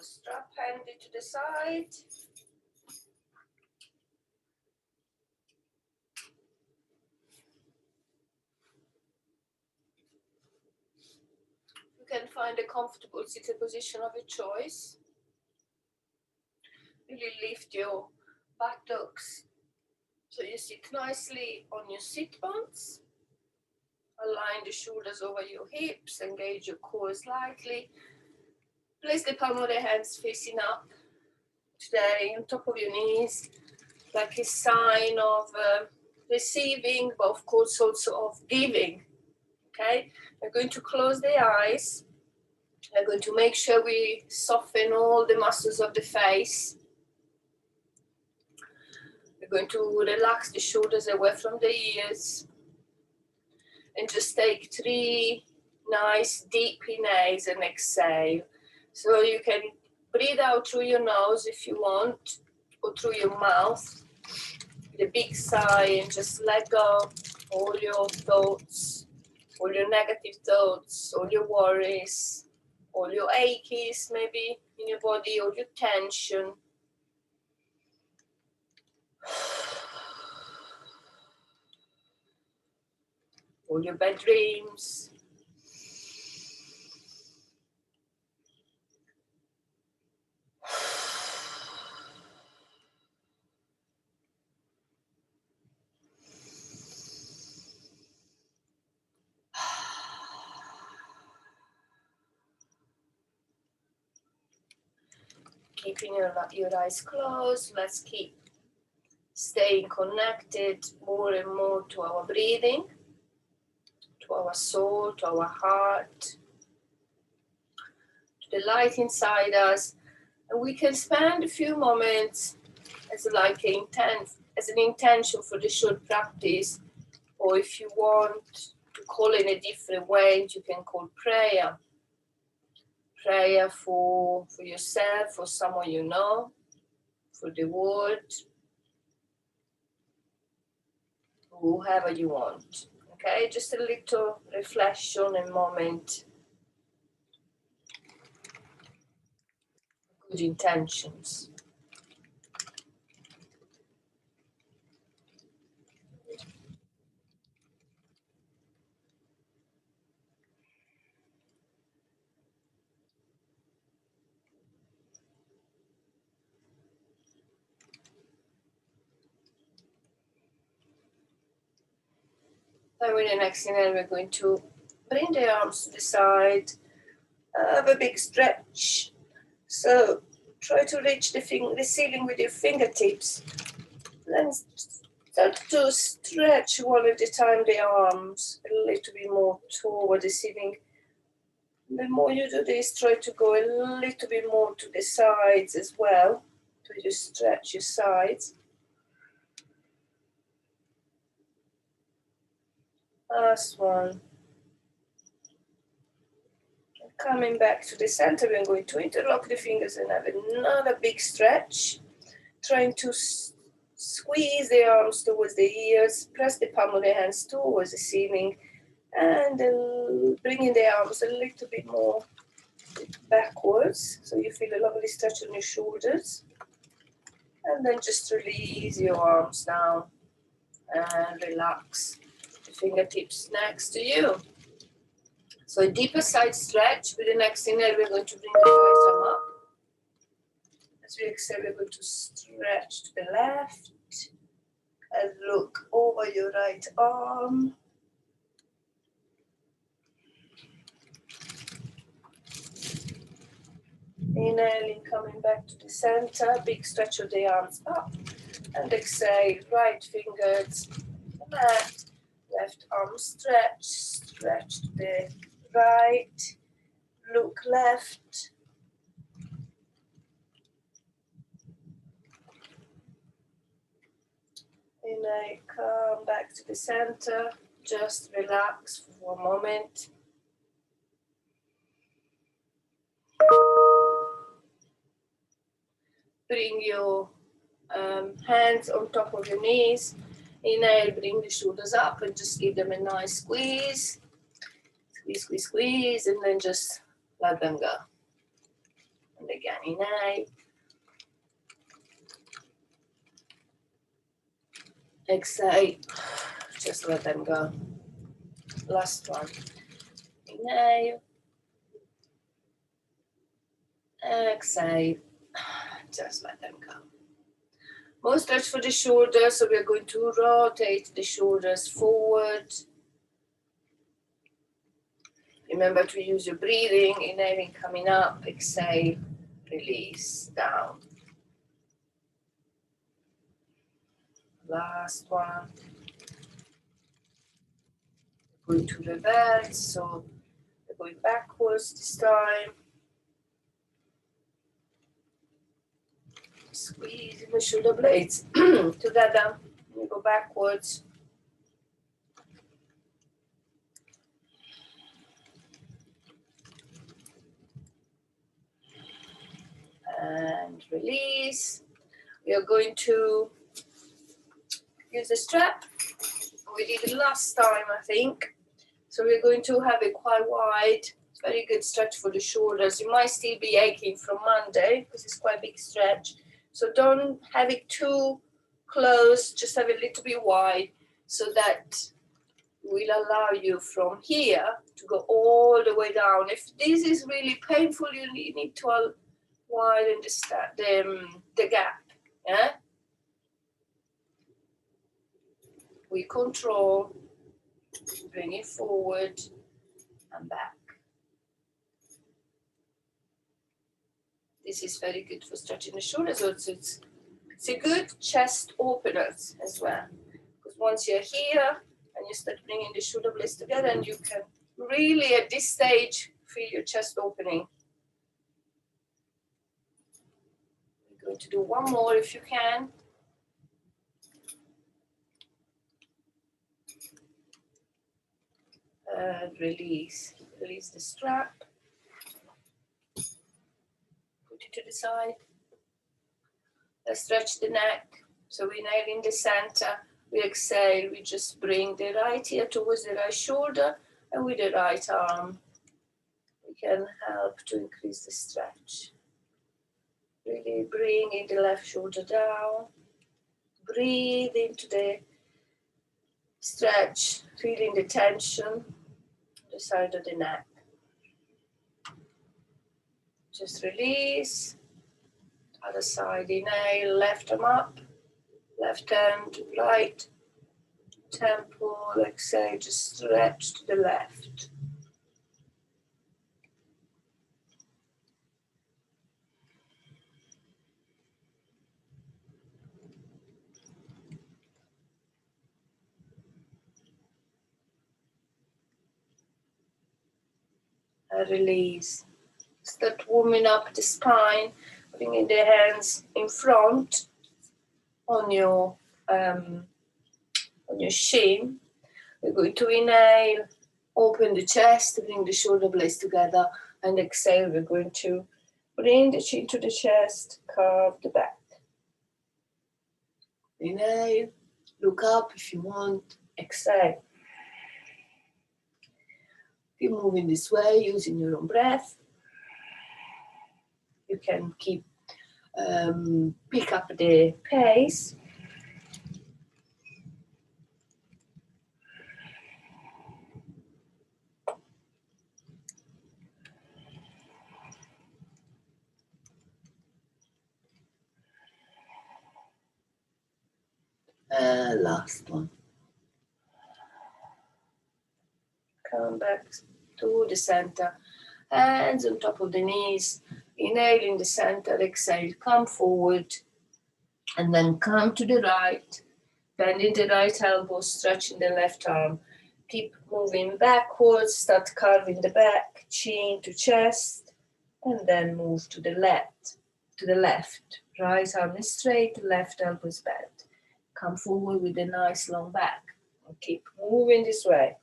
strap handy to the side. You can find a comfortable sitting position of your choice. Really lift your buttocks so you sit nicely on your sit bones. Align the shoulders over your hips, engage your core slightly. Place the palm of the hands facing up today on top of your knees, like a sign of receiving, but of course also of giving. Okay, we're going to close the eyes. We're going to make sure we soften all the muscles of the face. We're going to relax the shoulders away from the ears. And just take 3 nice deep inhales and exhale. So you can breathe out through your nose if you want, or through your mouth. With a big sigh and just let go all your thoughts, all your negative thoughts, all your worries, all your aches maybe in your body, all your tension. All your bad dreams. Keeping your eyes closed, let's keep staying connected more and more to our breathing, to our soul, to our heart, to the light inside us. And we can spend a few moments as an intention for the short practice, or if you want to call in a different way, you can call prayer. Prayer for yourself, for someone you know, for the world, whoever you want. Okay, just a little reflection and moment. Good intentions. Then with the next inhale, we're going to bring the arms to the side, have a big stretch. So try to reach the ceiling with your fingertips. Then start to stretch one at a time the arms a little bit more toward the ceiling. The more you do this, try to go a little bit more to the sides as well. So you stretch your sides. Last one. Coming back to the center, we're going to interlock the fingers and have another big stretch. Trying to squeeze the arms towards the ears, press the palm of the hands towards the ceiling, and then bringing the arms a little bit more backwards, so you feel a lovely stretch on your shoulders. And then just release your arms down and relax the fingertips next to you. So a deeper side stretch. With the next inhale, we're going to bring the right arm up. As we exhale, we're going to stretch to the left and look over your right arm. Inhaling, coming back to the center, big stretch of the arms up, and exhale, right fingers left arm stretch, stretch to the right, look left. Inhale, come back to the center, just relax for 1 moment. Bring your hands on top of your knees. Inhale, bring the shoulders up and just give them a nice squeeze. Squeeze, squeeze, squeeze, and then just let them go. And Again, inhale. Exhale. Just let them go. Last one. Inhale. Exhale. Just let them go. More stretch for the shoulders, so we're going to rotate the shoulders forward. Remember to use your breathing, inhaling, coming up, exhale, release, down. Last one. Going to reverse, so we're going backwards this time. Squeezing the shoulder blades together. We go backwards. And release. We are going to use the strap. We did it last time, I think. So we're going to have it quite wide. It's very good stretch for the shoulders. You might still be aching from Monday because it's quite a big stretch. So don't have it too close, just have it a little bit wide so that will allow you from here to go all the way down. If this is really painful, you need to widen the gap. Yeah? We control, bring it forward and back. This is very good for stretching the shoulders. So it's a good chest opener as well. Because once you're here and you start bringing the shoulder blades together, and you can really at this stage feel your chest opening. We're going to do one more if you can. Release the strap. Put it to the side. Let's stretch the neck. So we inhale in the center. We exhale. We just bring the right ear towards the right shoulder, and with the right arm, we can help to increase the stretch. Really bringing the left shoulder down. Breathe into the stretch, feeling the tension on the side of the neck. Just release. Other side, inhale, left arm up, left hand, right temple, exhale, just stretch to the left. And release. Start warming up the spine, bringing the hands in front on your shin. We're going to inhale, open the chest, bring the shoulder blades together, and exhale. We're going to bring the chin to the chest, curve the back. Inhale, look up if you want, exhale. Keep moving this way using your own breath. You can keep pick up the pace. Last one. Come back to the center. Hands on top of the knees. Inhale in the center, exhale, come forward. And then come to the right. Bending the right elbow, stretching the left arm. Keep moving backwards, start carving the back, chin to chest. And then move to the left. Right arm is straight, left elbow is bent. Come forward with a nice long back. And keep moving this way.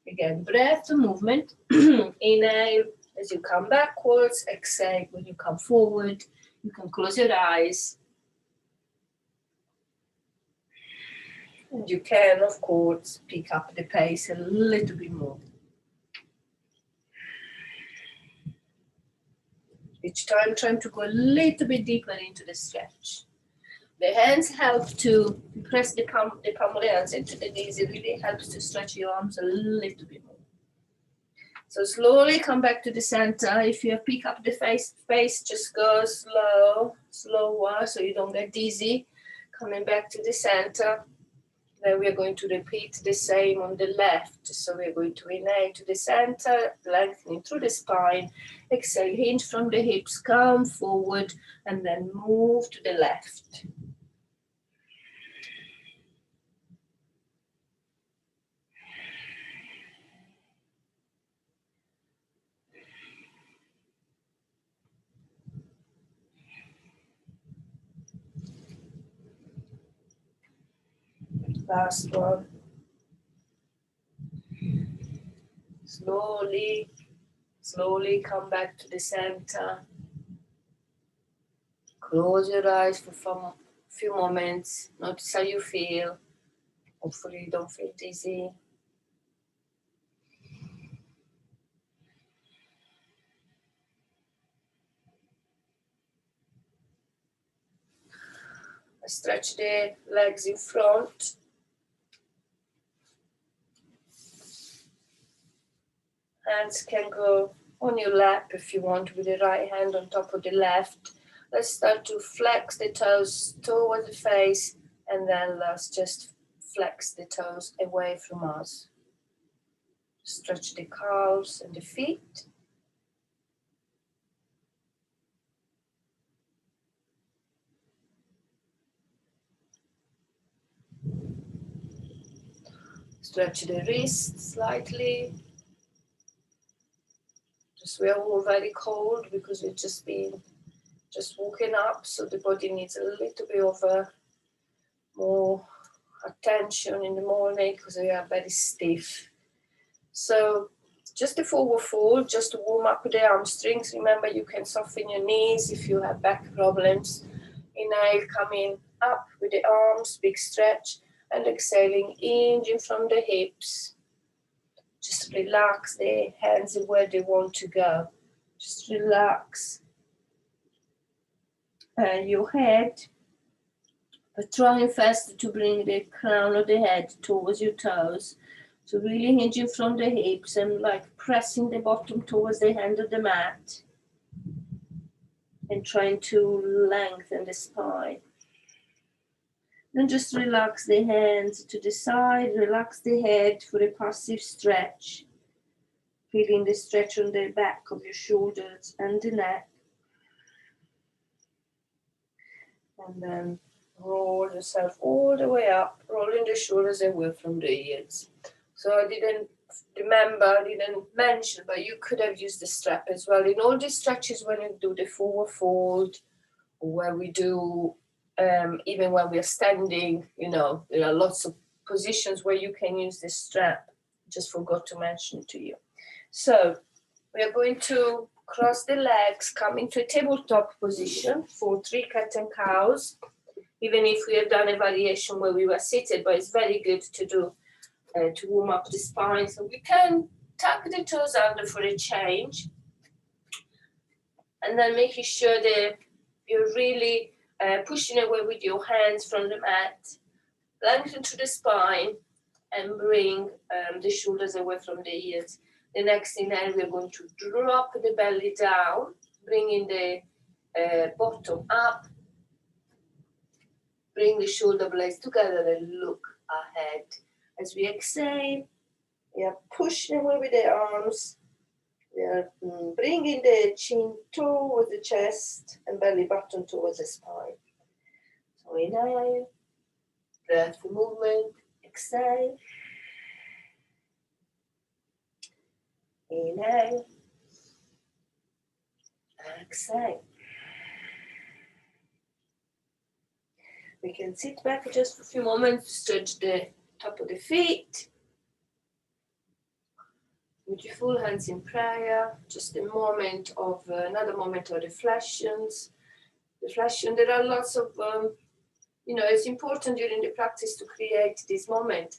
Again, breath to movement. Inhale as you come backwards. Exhale when you come forward. You can close your eyes. And you can, of course, pick up the pace a little bit more. Each time trying to go a little bit deeper into the stretch. The hands help to press the palm of the hands into the knees. It really helps to stretch your arms a little bit more. So slowly come back to the center. If you pick up the pace, just go slower, so you don't get dizzy. Coming back to the center. Then we are going to repeat the same on the left. So we're going to inhale to the center, lengthening through the spine. Exhale, hinge from the hips, come forward, and then move to the left. Last one. Slowly come back to the center. Close your eyes for a few moments. Notice how you feel. Hopefully you don't feel dizzy. Stretch the legs in front. Hands can go on your lap if you want, with the right hand on top of the left. Let's start to flex the toes towards the face, and then let's just flex the toes away from us. Stretch the calves and the feet. Stretch the wrists slightly. We are all very cold because we've just woken up, so the body needs a little bit of more attention in the morning because we are very stiff. So just a forward fold, just to warm up the hamstrings. Remember, you can soften your knees if you have back problems. Inhale, coming up with the arms, big stretch, and exhaling, hinging from the hips. Just relax the hands where they want to go. Just relax your head, but trying first to bring the crown of the head towards your toes. So really hinging from the hips and like pressing the bottom towards the hand of the mat and trying to lengthen the spine. Then just relax the hands to the side, relax the head for a passive stretch. Feeling the stretch on the back of your shoulders and the neck. And then roll yourself all the way up, rolling the shoulders away from the ears. So I didn't mention, but you could have used the strap as well. In all these stretches, when you do the forward fold, or where we do, even when we are standing, there are lots of positions where you can use the strap. Just forgot to mention to you. So we are going to cross the legs, come into a tabletop position for 3 cat and cows, even if we have done a variation where we were seated, but it's very good to do to warm up the spine. So we can tuck the toes under for a change, and then making sure that you're really pushing away with your hands from the mat, lengthen to the spine, and bring the shoulders away from the ears. The next inhale, we're going to drop the belly down, bringing the bottom up, bring the shoulder blades together and look ahead. As we exhale, we are pushing away with the arms. We are bringing the chin towards the chest and belly button towards the spine. So inhale, breath for movement, exhale. Inhale, exhale. We can sit back just for a few moments, stretch the top of the feet. With your full hands in prayer, just a moment of, another moment of reflections. There are lots of, it's important during the practice to create this moment,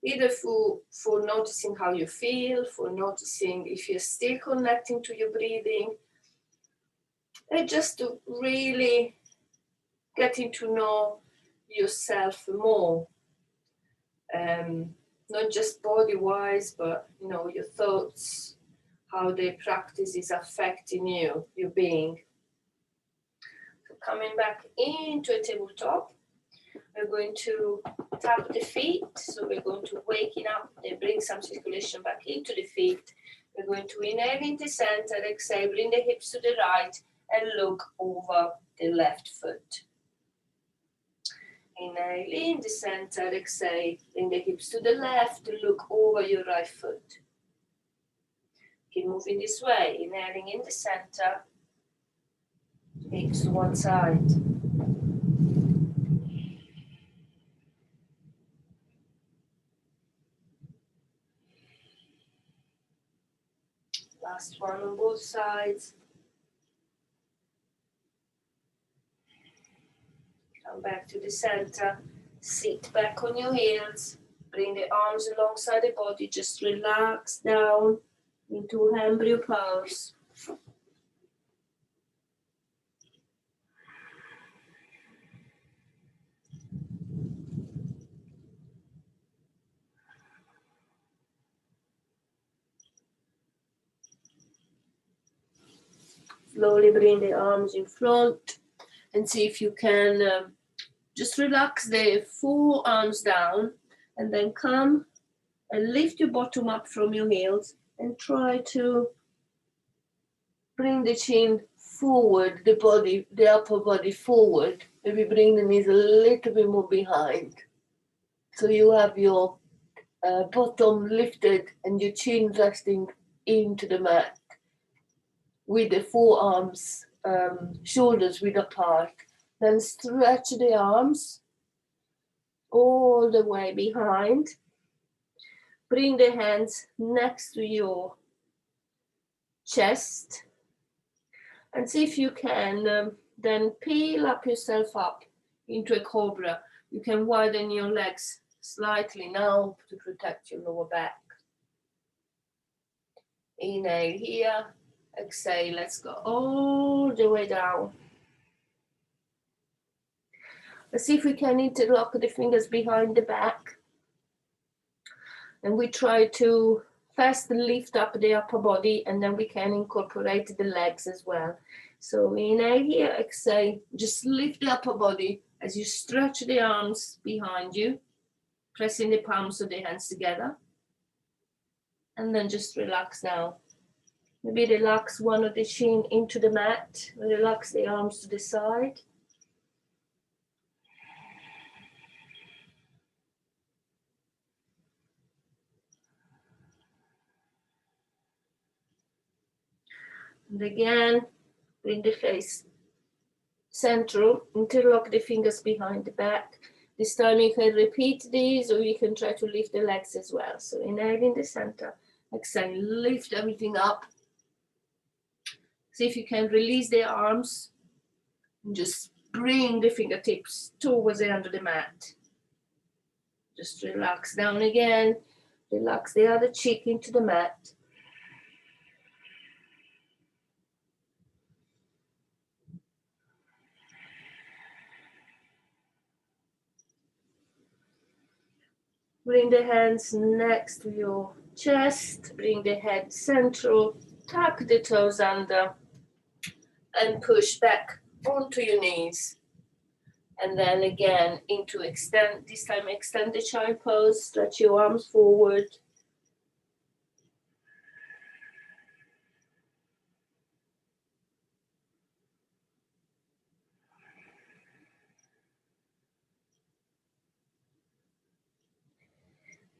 either for noticing how you feel, for noticing if you're still connecting to your breathing, And just to really getting to know yourself more, not just body-wise, but your thoughts, how the practice is affecting you, your being. So coming back into a tabletop, we're going to tap the feet. So we're going to waken up and bring some circulation back into the feet. We're going to inhale in the center, exhale, bring the hips to the right and look over the left foot. Inhale in the center, exhale, bring the hips to the left, look over your right foot. Keep moving this way, inhaling in the center, hips to one side. Last one on both sides. Come back to the center, sit back on your heels, bring the arms alongside the body, just relax down into embryo pose. Slowly bring the arms in front and see if you can just relax the forearms down and then come and lift your bottom up from your heels and try to bring the chin forward, the upper body forward. Maybe bring the knees a little bit more behind. So you have your bottom lifted and your chin resting into the mat with the forearms, shoulders width apart. Then stretch the arms all the way behind. Bring the hands next to your chest and see if you can then peel up yourself up into a cobra. You can widen your legs slightly now to protect your lower back. Inhale here, exhale, let's go all the way down. Let's see if we can interlock the fingers behind the back. And we try to first lift up the upper body and then we can incorporate the legs as well. So inhale here, exhale, just lift the upper body as you stretch the arms behind you, pressing the palms of the hands together. And then just relax now. Maybe relax one of the chin into the mat, relax the arms to the side. And again, bring the face central, interlock the fingers behind the back. This time you can repeat these or you can try to lift the legs as well. So inhale in the center, exhale, lift everything up. See if you can release the arms and just bring the fingertips towards the under the mat. Just relax down again, relax the other cheek into the mat. Bring the hands next to your chest, bring the head central, tuck the toes under and push back onto your knees. And then again into extend, this time extend the child pose, stretch your arms forward.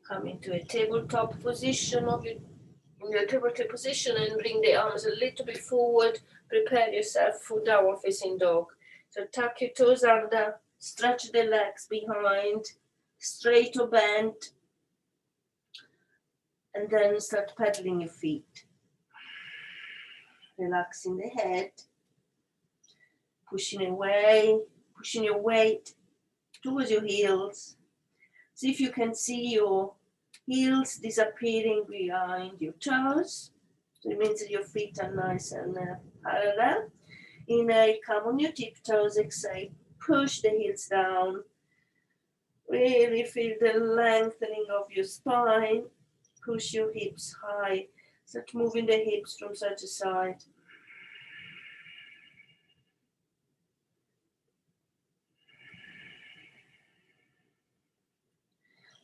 Come into a tabletop position of your tabletop position and bring the arms a little bit forward. Prepare yourself for downward facing dog. So tuck your toes under, stretch the legs behind, straight or bent, and then start pedaling your feet. Relaxing the head, pushing your weight towards your heels. See if you can see your heels disappearing behind your toes. So it means that your feet are nice and parallel. Inhale, come on your tiptoes. Exhale, push the heels down. Really feel the lengthening of your spine. Push your hips high. Start moving the hips from side to side.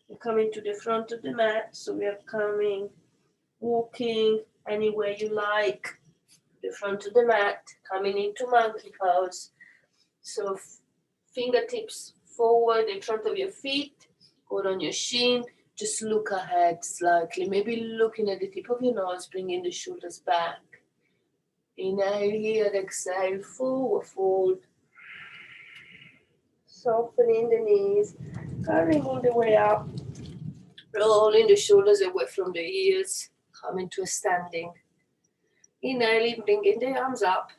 We're coming to the front of the mat, so we are coming, walking anywhere you like. The front of the mat, coming into monkey pose. So fingertips forward in front of your feet, hold on your shin, just look ahead slightly, maybe looking at the tip of your nose, bringing the shoulders back. Inhale here, exhale, forward fold. Softening the knees, carrying all the way up, rolling the shoulders away from the ears, coming to a standing. Inhale, bringing the arms up.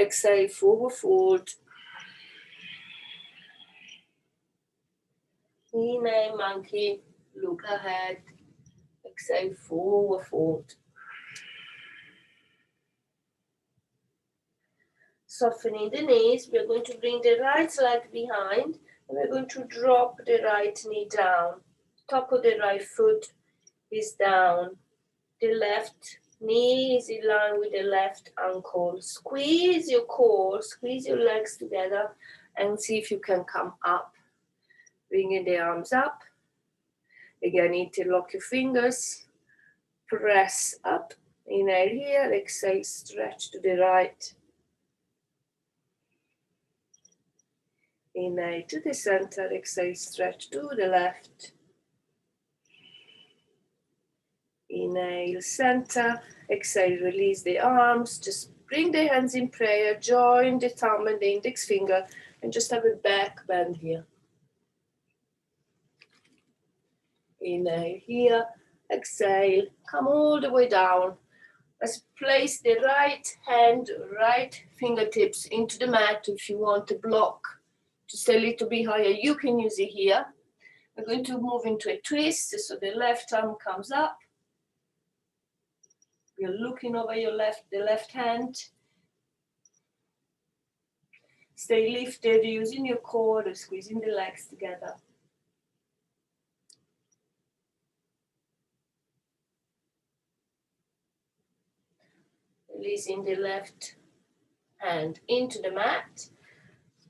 Exhale, forward fold. Inhale, monkey, look ahead. Exhale, forward fold. Softening the knees, we're going to bring the right leg behind and we're going to drop the right knee down. Top of the right foot is down. The left knee is in line with the left ankle. Squeeze your core, squeeze your legs together and see if you can come up. Bringing the arms up. Again, interlock your fingers. Press up. Inhale here, exhale, stretch to the right. Inhale to the center, exhale, stretch to the left. Inhale, center, exhale, release the arms. Just bring the hands in prayer, join the thumb and the index finger, and just have a back bend here. Inhale here, exhale, come all the way down. Let's place the right hand, right fingertips into the mat. If you want to block, just a little bit higher, you can use it here. We're going to move into a twist, so the left arm comes up. You're looking over the left hand. Stay lifted, using your core, squeezing the legs together. Releasing the left hand into the mat.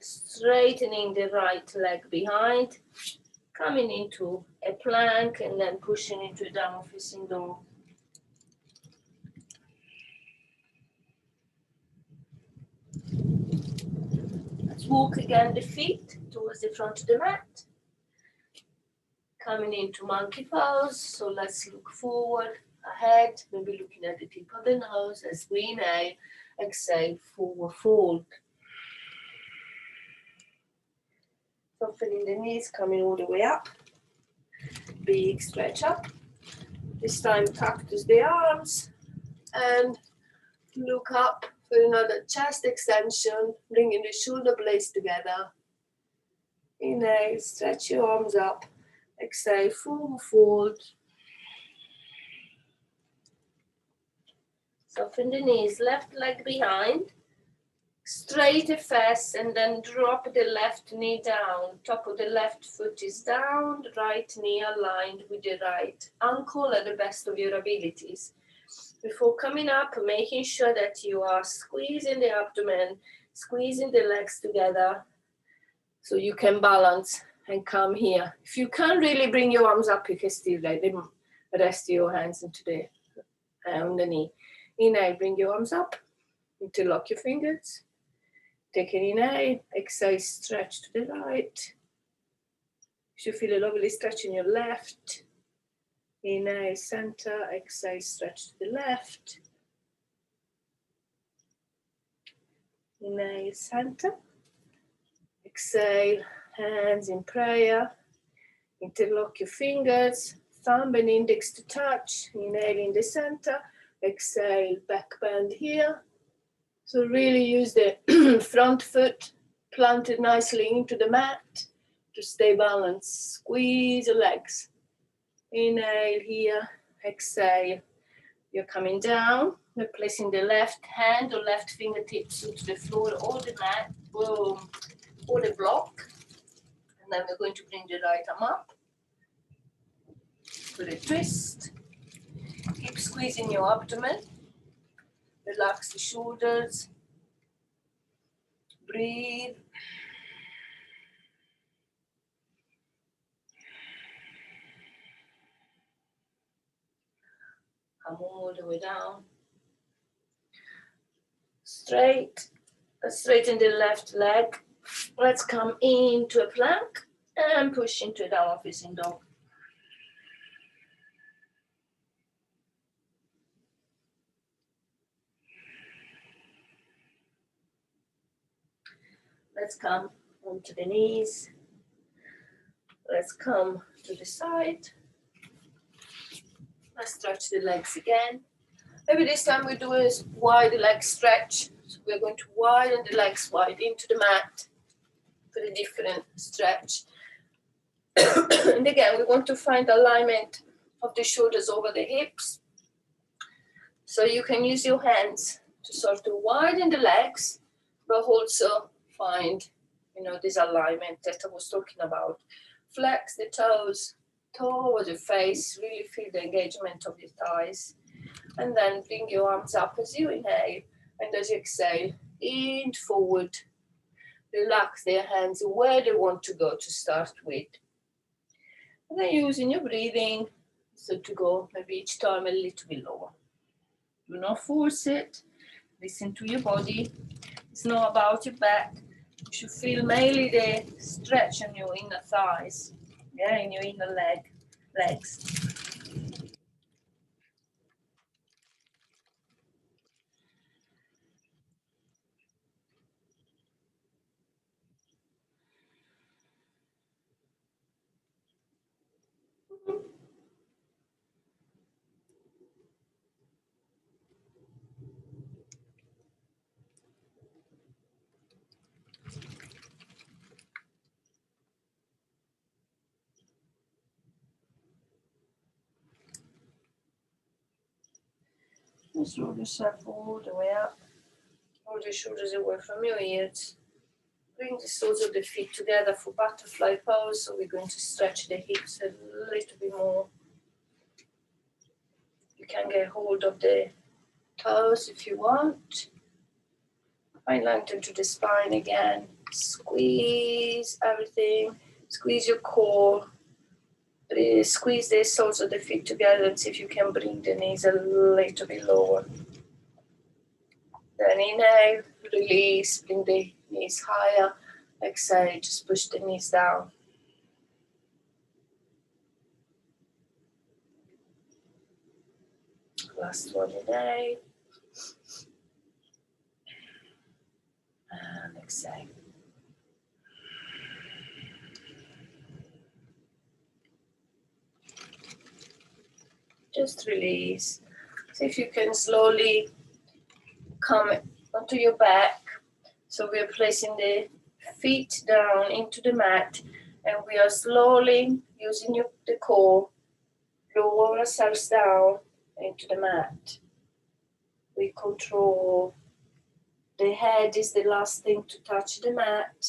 Straightening the right leg behind. Coming into a plank and then pushing into a downward facing dog. Let's walk again the feet towards the front of the mat. Coming into monkey pose, so let's look forward, ahead, maybe looking at the tip of the nose as we inhale, exhale, forward fold. Softening the knees, coming all the way up. Big stretch up. This time cactus the arms and look up for another chest extension, bringing the shoulder blades together. Inhale, stretch your arms up. Exhale, forward fold. Soften the knees, left leg behind. Straight a fast and then drop the left knee down. Top of the left foot is down, the right knee aligned with the right ankle at the best of your abilities. Before coming up, making sure that you are squeezing the abdomen, squeezing the legs together so you can balance and come here. If you can't really bring your arms up, you can still let them rest your hands into the on the knee. Inhale, bring your arms up, interlock your fingers. Take an inhale, exhale, stretch to the right. You should feel a lovely stretch in your left. Inhale, center, exhale, stretch to the left. Inhale, center. Exhale, hands in prayer. Interlock your fingers, thumb and index to touch. Inhale in the center. Exhale, back bend here. So really use the front foot planted nicely into the mat to stay balanced. Squeeze the legs. Inhale here, exhale. You're coming down. We're placing the left hand or left fingertips into the floor or the mat or the block. And then we're going to bring the right arm up with a twist. Keep squeezing your abdomen. Relax the shoulders. Breathe. Come all the way down. Straighten the left leg. Let's come into a plank and push into a downward facing dog. Let's come onto the knees. Let's come to the side. Let's stretch the legs again. Maybe this time we do a wide leg stretch. So we're going to widen the legs wide into the mat for a different stretch. And again, we want to find alignment of the shoulders over the hips. So you can use your hands to sort of widen the legs, but also find, this alignment that I was talking about. Flex the toes towards the face, really feel the engagement of the thighs. And then bring your arms up as you inhale, and as you exhale, in forward. Relax their hands where they want to go to start with. And then using your breathing, so to go maybe each time a little bit lower. Do not force it. Listen to your body. It's not about your back. You should feel mainly the stretch in your inner thighs, in your inner legs. Just roll yourself all the way up. Roll the shoulders away from your ears. Bring the soles of the feet together for butterfly pose. So we're going to stretch the hips a little bit more. You can get hold of the toes if you want. Find lengthen to the spine again. Squeeze everything. Squeeze your core. Squeeze the soles of the feet together and see if you can bring the knees a little bit lower. Then inhale, release, bring the knees higher. Exhale, just push the knees down. Last one, inhale. And exhale. Just release. See if you can slowly come onto your back. So we are placing the feet down into the mat, and we are slowly using the core, lower ourselves down into the mat. We control. The head is the last thing to touch the mat.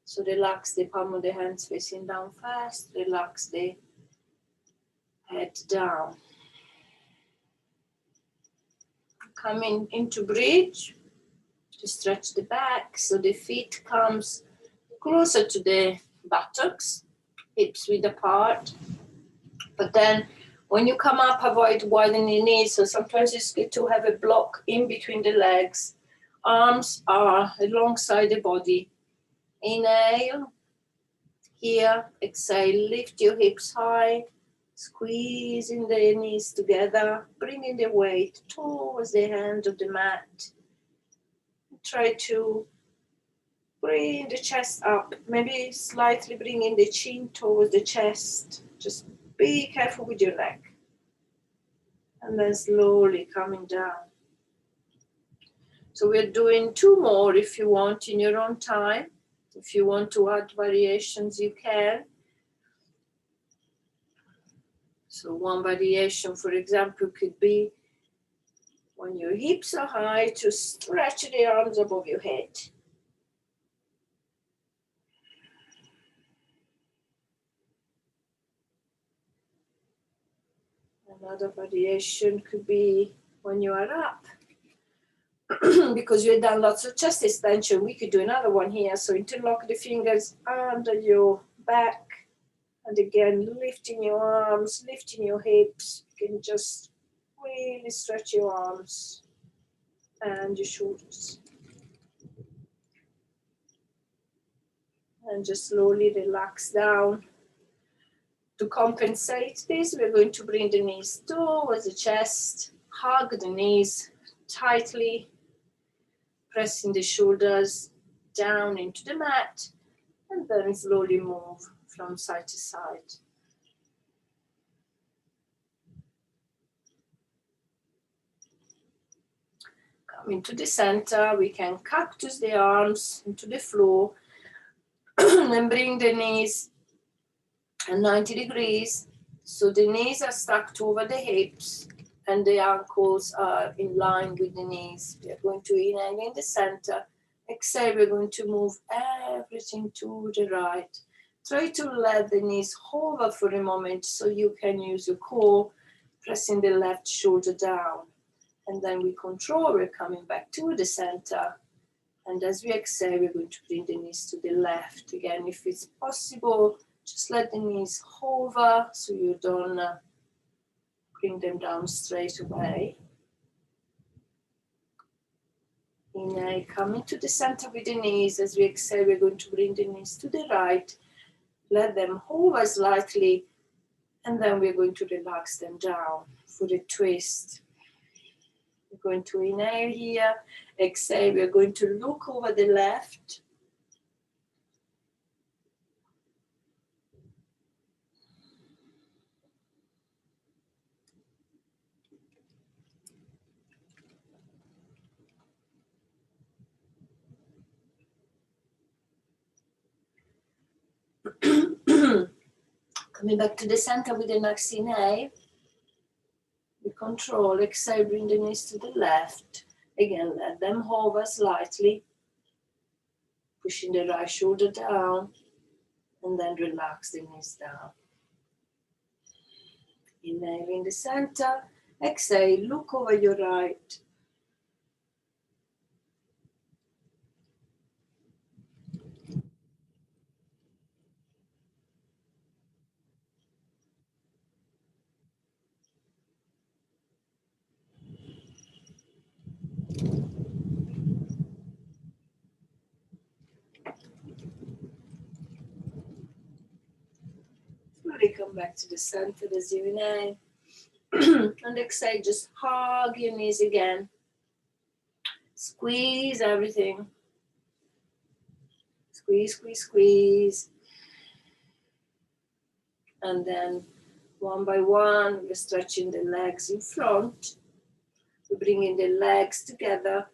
So relax the palm of the hands facing down first. Relax the head down. Coming into bridge to stretch the back so the feet comes closer to the buttocks, hips width apart. But then when you come up, avoid widening your knees. So sometimes it's good to have a block in between the legs. Arms are alongside the body. Inhale. Here, exhale, lift your hips high. Squeezing the knees together, bringing the weight towards the hand of the mat. Try to bring the chest up, maybe slightly bringing the chin towards the chest. Just be careful with your neck. And then slowly coming down. So we're doing 2 more if you want in your own time. If you want to add variations, you can. So one variation, for example, could be When your hips are high, to stretch the arms above your head. Another variation could be when you are up. Because you've done lots of chest extension, we could do another one here. So interlock the fingers under your back. And again, lifting your arms, lifting your hips. You can just really stretch your arms and your shoulders. And just slowly relax down. To compensate this, we're going to bring the knees towards the chest, hug the knees tightly, pressing the shoulders down into the mat, and then slowly move from side to side. Coming to the center, we can cactus the arms into the floor and bring the knees at 90 degrees. So the knees are stacked over the hips and the ankles are in line with the knees. We are going to inhale in the center. Exhale, we're going to move everything to the right. Try to let the knees hover for a moment so you can use your core, pressing the left shoulder down. And then we control, we're coming back to the center. And as we exhale, we're going to bring the knees to the left. Again, if it's possible, just let the knees hover so you don't bring them down straight away. Inhale, coming to the center with the knees. As we exhale, we're going to bring the knees to the right. Let them hover slightly, and then we're going to relax them down for the twist. We're going to inhale here. Exhale, we're going to look over the left. Coming back to the center with the next inhale. We control, exhale, bring the knees to the left. Again, let them hover slightly. Pushing the right shoulder down. And then relax the knees down. Inhale in the center. Exhale, look over your right. Slowly come back to the center as you inhale. And exhale, just hug your knees again. Squeeze everything. Squeeze, squeeze, squeeze. And then one by one, we're stretching the legs in front. We're bringing the legs together.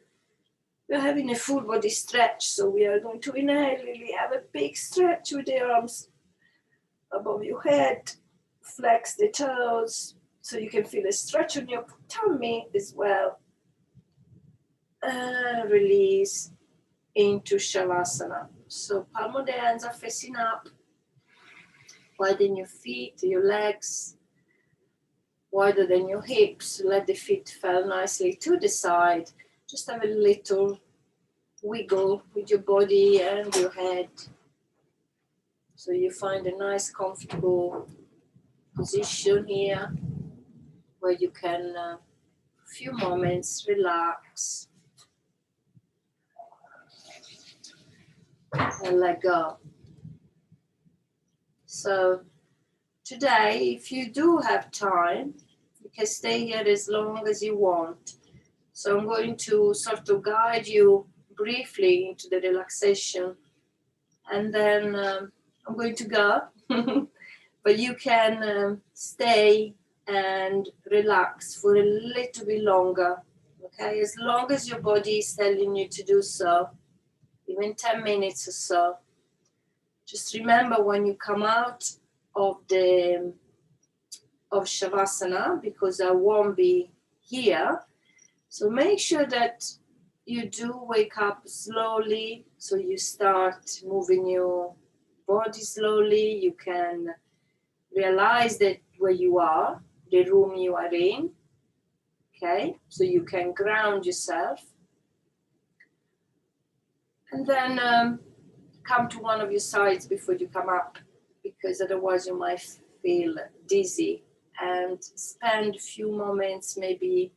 We're having a full body stretch. So we are going to inhale, really have a big stretch with the arms above your head. Flex the toes so you can feel a stretch on your tummy as well. And release into Shavasana. So palm of the hands are facing up. Widen your feet, your legs, wider than your hips. Let the feet fall nicely to the side. Just have a little wiggle with your body and your head. So you find a nice, comfortable position here where you can, a few moments, relax and let go. So today, if you do have time, you can stay here as long as you want. So I'm going to sort of guide you briefly into the relaxation, and then I'm going to go, but you can stay and relax for a little bit longer, okay? As long as your body is telling you to do so, even 10 minutes or so. Just remember when you come out of Shavasana, because I won't be here, So make sure that you do wake up slowly. So you start moving your body slowly. You can realize that where you are, the room you are in. Okay, so you can ground yourself. And then come to one of your sides before you come up, because otherwise you might feel dizzy. And spend a few moments maybe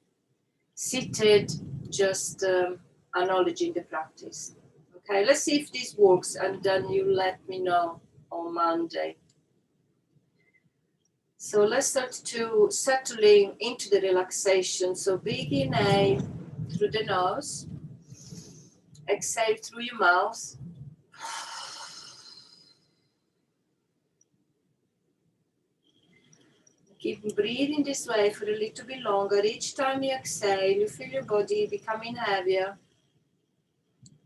seated, just acknowledging the practice. Okay, let's see if this works, and then you let me know on Monday. So let's start to settling into the relaxation. So big inhale through the nose, exhale through your mouth. Keep breathing this way for a little bit longer. Each time you exhale, you feel your body becoming heavier.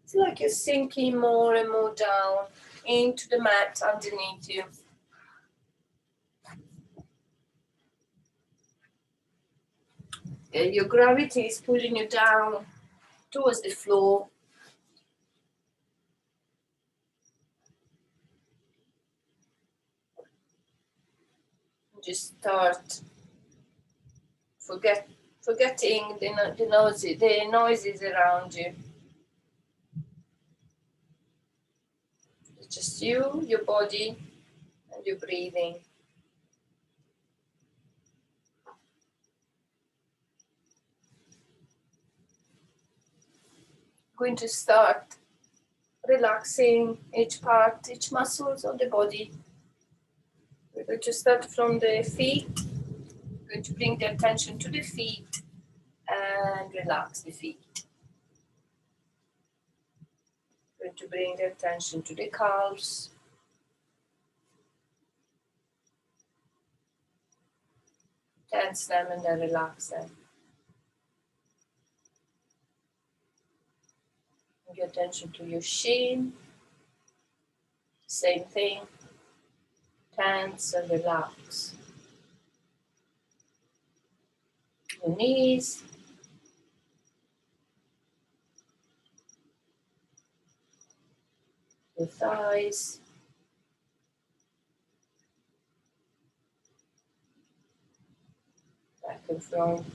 It's like you're sinking more and more down into the mat underneath you. Your gravity is pulling you down towards the floor. Just start forgetting the noises around you. It's just you, your body, and your breathing. Going to start relaxing each part, each muscles of the body. We're going to start from the feet. We're going to bring the attention to the feet and relax the feet. We're going to bring the attention to the calves. Tense them and then relax them. Bring your attention to your shin. Same thing. Tense and relax. Your knees. Your thighs. Back and front.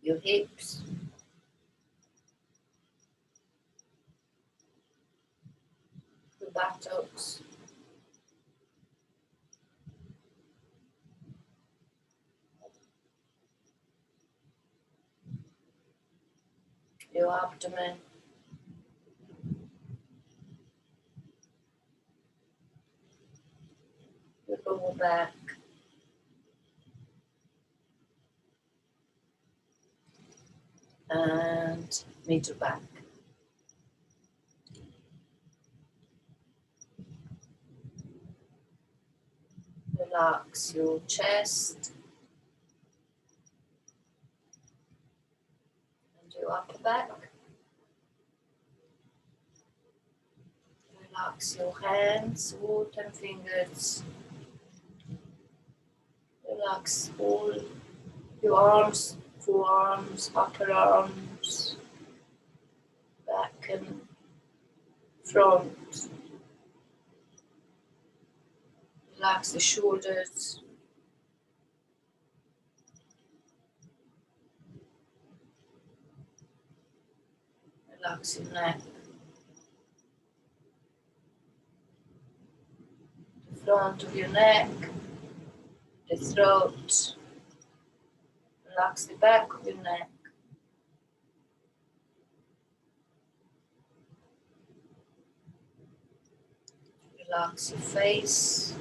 Your hips. Your buttocks. Your abdomen. Your lower back. And middle back. Relax your chest and your upper back. Relax your hands, foot and fingers. Relax all your arms, forearms, upper arms, back and front. Relax the shoulders. Relax your neck. The front of your neck, the throat. Relax the back of your neck. Relax your face.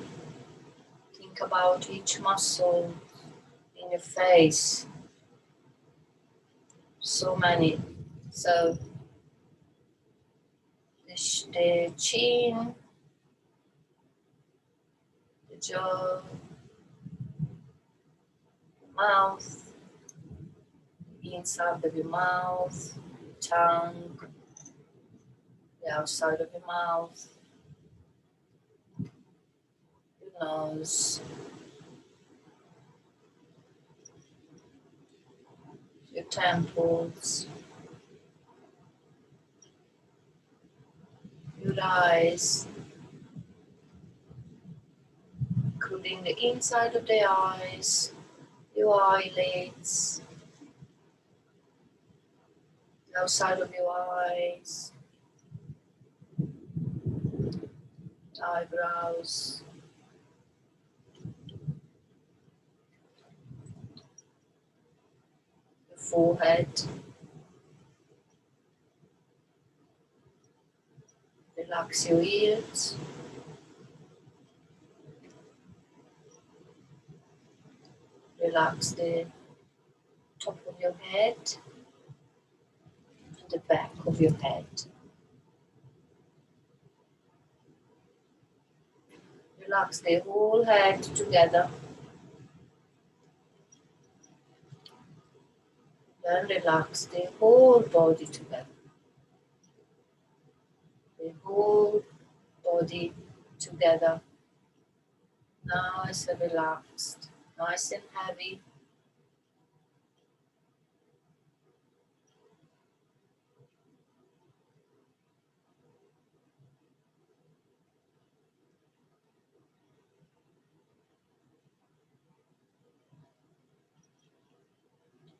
Think about each muscle in your face. So many. So the chin, the jaw, the mouth, the inside of your mouth, the tongue, the outside of your mouth, your nose, your temples, your eyes, including the inside of the eyes, your eyelids, the outside of your eyes, eyebrows, your forehead. Relax your ears. Relax the top of your head and the back of your head. Relax the whole head together. Then relax the whole body together. The whole body together. Nice and relaxed. Nice and heavy.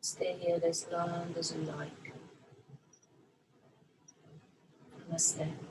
Stay here as long as you like. Namaste.